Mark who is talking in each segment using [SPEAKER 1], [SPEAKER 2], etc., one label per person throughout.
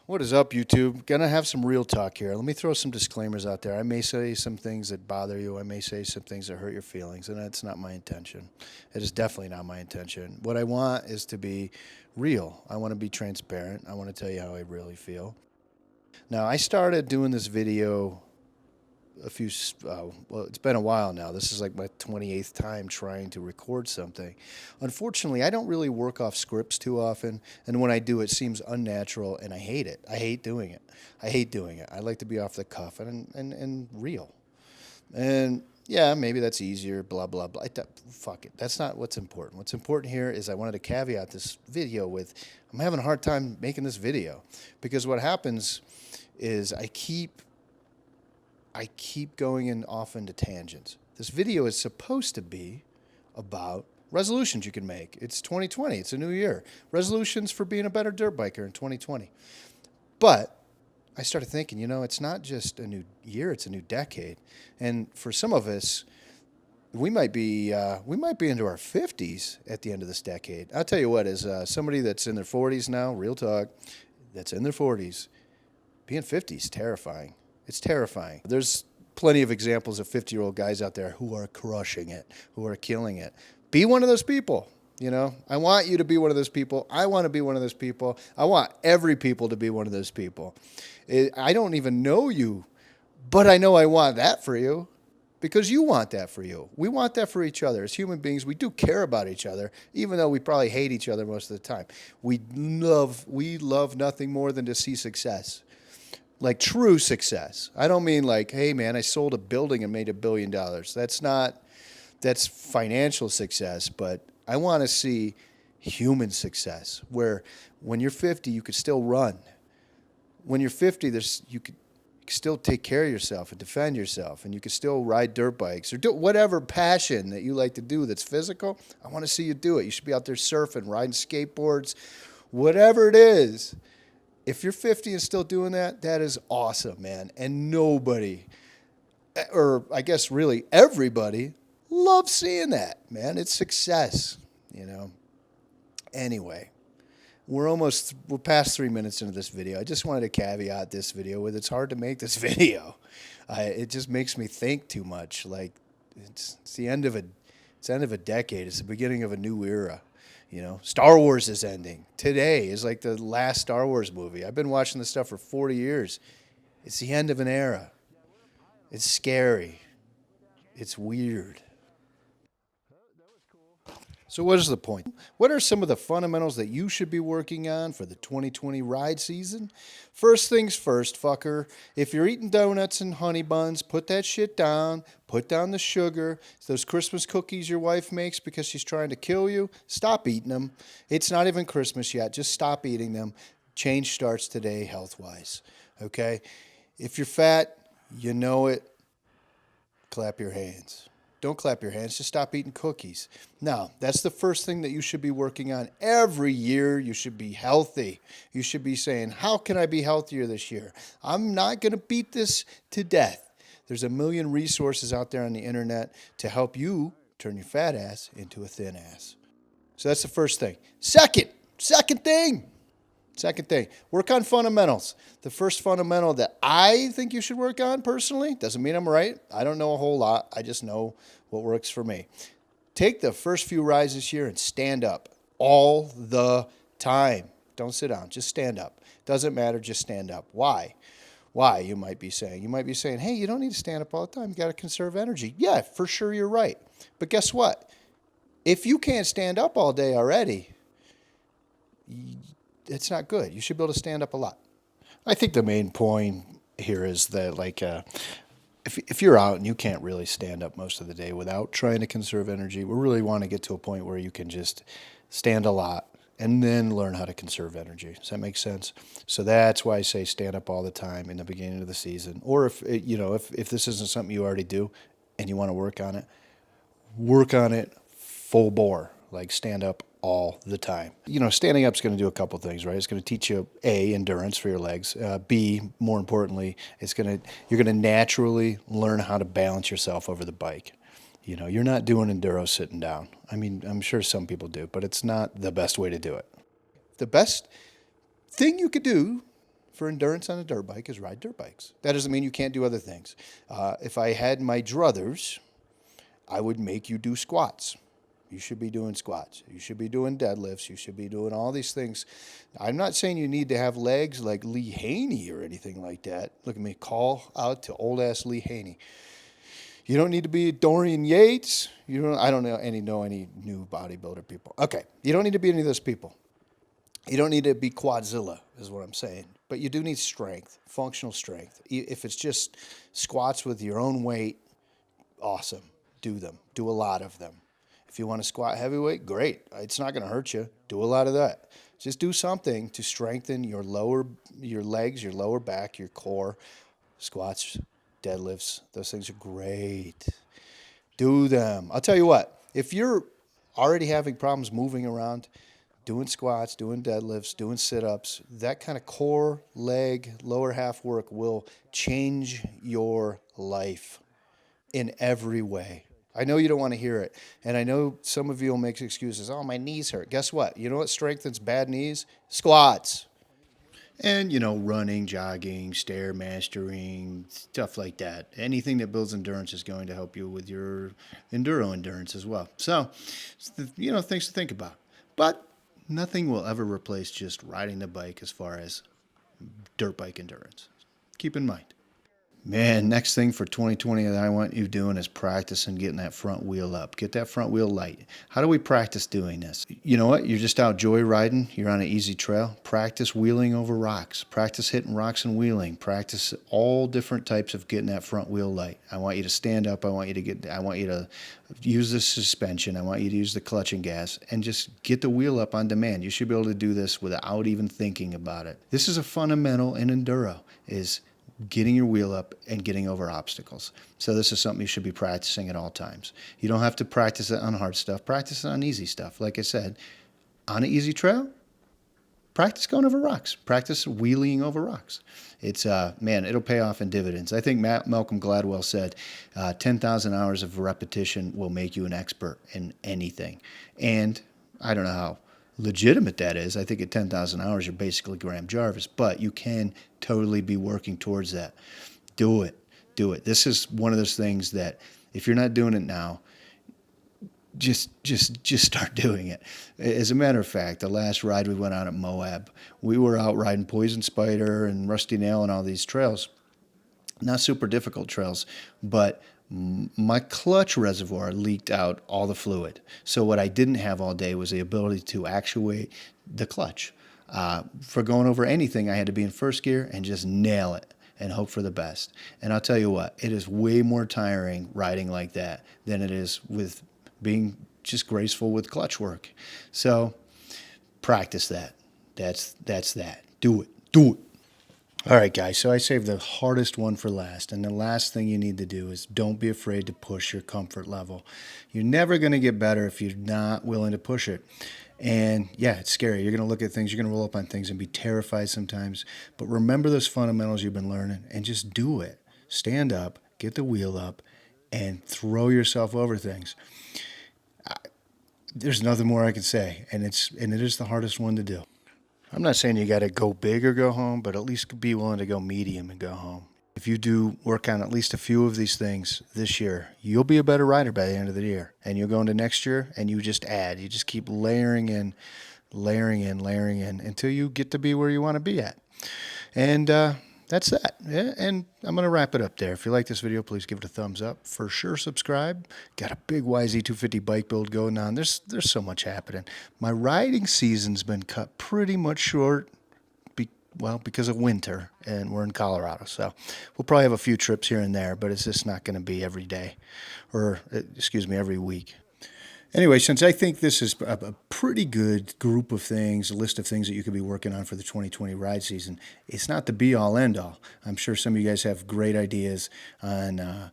[SPEAKER 1] What is up, YouTube? Gonna have some real talk here. Let me throw some disclaimers out there. I may say some things that bother you. I may say some things that hurt your feelings, and that's not my intention. It is definitely not my intention. What I want is to be real. I want to be transparent. I want to tell you how I really feel. Now, I started doing this video well, it's been a while now. This is like my 28th time trying to record something. Unfortunately, I don't really work off scripts too often, and when I do, it seems unnatural, and I hate it. I hate doing it. I like to be off the cuff and real. And yeah, maybe that's easier, blah, blah, blah. Fuck it. That's not what's important. What's important here is I wanted to caveat this video with, I'm having a hard time making this video, because what happens is I keep going in off into tangents. This video is supposed to be about resolutions you can make. It's 2020. It's a new year. Resolutions for being a better dirt biker in 2020. But I started thinking, it's not just a new year, it's a new decade. And for some of us, we might be into our 50s at the end of this decade. I'll tell you what, as somebody that's in their 40s now, real talk, that's in their 40s, being 50 is terrifying. It's terrifying. There's plenty of examples of 50-year-old guys out there who are crushing it, who are killing it. Be one of those people. I want you to be one of those people. I want to be one of those people. I want every people to be one of those people. I don't even know you, but I know I want that for you because you want that for you. We want that for each other. As human beings, we do care about each other, even though we probably hate each other most of the time. We love nothing more than to see success. Like true success. I don't mean like, hey man, I sold a building and made $1 billion. That's financial success, but I want to see human success where when you're 50, you could still run. When you're 50, you could still take care of yourself and defend yourself, and you could still ride dirt bikes or do whatever passion that you like to do that's physical. I want to see you do it. You should be out there surfing, riding skateboards, whatever it is. If you're 50 and still doing that, that is awesome, man. And nobody, or I guess really everybody, loves seeing that, man. It's success, Anyway, we're past 3 minutes into this video. I just wanted to caveat this video with it's hard to make this video. It just makes me think too much. Like it's the end of a decade. It's the beginning of a new era. Star Wars is ending. Today is like the last Star Wars movie. I've been watching this stuff for 40 years. It's the end of an era. It's scary. It's weird. So what is the point? What are some of the fundamentals that you should be working on for the 2020 ride season? First things first, fucker. If you're eating donuts and honey buns, put that shit down. Put down the sugar. Those Christmas cookies your wife makes because she's trying to kill you, stop eating them. It's not even Christmas yet. Just stop eating them. Change starts today health-wise, okay? If you're fat, you know it, clap your hands. Don't clap your hands. Just stop eating cookies. Now, that's the first thing that you should be working on. Every year, you should be healthy. You should be saying, how can I be healthier this year? I'm not going to beat this to death. There's a million resources out there on the internet to help you turn your fat ass into a thin ass. So that's the first thing. Second thing, work on fundamentals. The first fundamental that I think you should work on personally, doesn't mean I'm right. I don't know a whole lot. I just know what works for me. Take the first few rides this year and stand up all the time. Don't sit down. Just stand up. Doesn't matter. Just stand up. Why? Why, you might be saying. You might be saying, hey, you don't need to stand up all the time. You got to conserve energy. Yeah, for sure you're right. But guess what? If you can't stand up all day already, it's not good. You should be able to stand up a lot. I think the main point here is that, if you're out and you can't really stand up most of the day without trying to conserve energy, we really want to get to a point where you can just stand a lot and then learn how to conserve energy. Does that make sense? So that's why I say stand up all the time in the beginning of the season. Or if this isn't something you already do and you want to work on it full bore, like stand up all the time. Standing up is going to do a couple things, right? It's going to teach you A, endurance for your legs. B, more importantly, you're going to naturally learn how to balance yourself over the bike. You're not doing enduro sitting down. I mean, I'm sure some people do, but it's not the best way to do it. The best thing you could do for endurance on a dirt bike is ride dirt bikes. That doesn't mean you can't do other things. If I had my druthers, I would make you do squats. You should be doing squats. You should be doing deadlifts. You should be doing all these things. I'm not saying you need to have legs like Lee Haney or anything like that. Look at me, call out to old-ass Lee Haney. You don't need to be Dorian Yates. I don't know any new bodybuilder people. Okay, you don't need to be any of those people. You don't need to be Quadzilla, is what I'm saying. But you do need strength, functional strength. If it's just squats with your own weight, awesome. Do them. Do a lot of them. If you want to squat heavyweight, great. It's not going to hurt you. Do a lot of that. Just do something to strengthen your legs, your lower back, your core. Squats, deadlifts, those things are great. Do them. I'll tell you what, if you're already having problems moving around, doing squats, doing deadlifts, doing sit-ups, that kind of core, leg, lower half work will change your life in every way. I know you don't want to hear it, and I know some of you will make excuses. Oh, my knees hurt. Guess what? You know what strengthens bad knees? Squats. And, running, jogging, stairmastering, stuff like that. Anything that builds endurance is going to help you with your enduro endurance as well. So, things to think about. But nothing will ever replace just riding the bike as far as dirt bike endurance. Keep in mind. Man, next thing for 2020 that I want you doing is practicing getting that front wheel up. Get that front wheel light. How do we practice doing this? You know what? You're just out joyriding. You're on an easy trail. Practice wheeling over rocks. Practice hitting rocks and wheeling. Practice all different types of getting that front wheel light. I want you to stand up. I want you to use the suspension. I want you to use the clutch and gas and just get the wheel up on demand. You should be able to do this without even thinking about it. This is a fundamental in enduro, is getting your wheel up and getting over obstacles. So this is something you should be practicing at all times. You don't have to practice it on hard stuff. Practice it on easy stuff. Like I said, on an easy trail, practice going over rocks. Practice wheeling over rocks. It's, it'll pay off in dividends. I think Malcolm Gladwell said 10,000 hours of repetition will make you an expert in anything. And I don't know how legitimate that is. I think at 10,000 hours, you're basically Graham Jarvis, but you can totally be working towards that. Do it. Do it. This is one of those things that if you're not doing it now, just start doing it. As a matter of fact, the last ride we went on at Moab, we were out riding Poison Spider and Rusty Nail and all these trails. Not super difficult trails, but my clutch reservoir leaked out all the fluid. So what I didn't have all day was the ability to actuate the clutch. For going over anything, I had to be in first gear and just nail it and hope for the best. And I'll tell you what, it is way more tiring riding like that than it is with being just graceful with clutch work. So practice that. That's that. Do it. Do it. All right, guys, so I saved the hardest one for last, and the last thing you need to do is don't be afraid to push your comfort level. You're never going to get better if you're not willing to push it. And yeah, it's scary. You're going to look at things, you're going to roll up on things and be terrified sometimes, but remember those fundamentals you've been learning and just do it. Stand up, get the wheel up, and throw yourself over things. There's nothing more I can say, and it is the hardest one to do. I'm not saying you got to go big or go home, but at least be willing to go medium and go home. If you do work on at least a few of these things this year, you'll be a better rider by the end of the year. And you'll go into next year and you just add. You just keep layering in until you get to be where you want to be at. And that's that. Yeah, and I'm going to wrap it up there. If you like this video, please give it a thumbs up. For sure, subscribe. Got a big YZ250 bike build going on. There's so much happening. My riding season's been cut pretty much short, because of winter, and we're in Colorado. So we'll probably have a few trips here and there, but it's just not going to be every day, every week. Anyway, since I think this is a pretty good group of things, a list of things that you could be working on for the 2020 ride season, it's not the be-all, end-all. I'm sure some of you guys have great ideas on,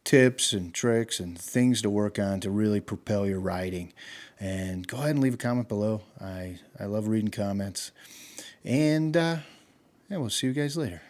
[SPEAKER 1] tips and tricks and things to work on to really propel your riding. And go ahead and leave a comment below. I love reading comments. And we'll see you guys later.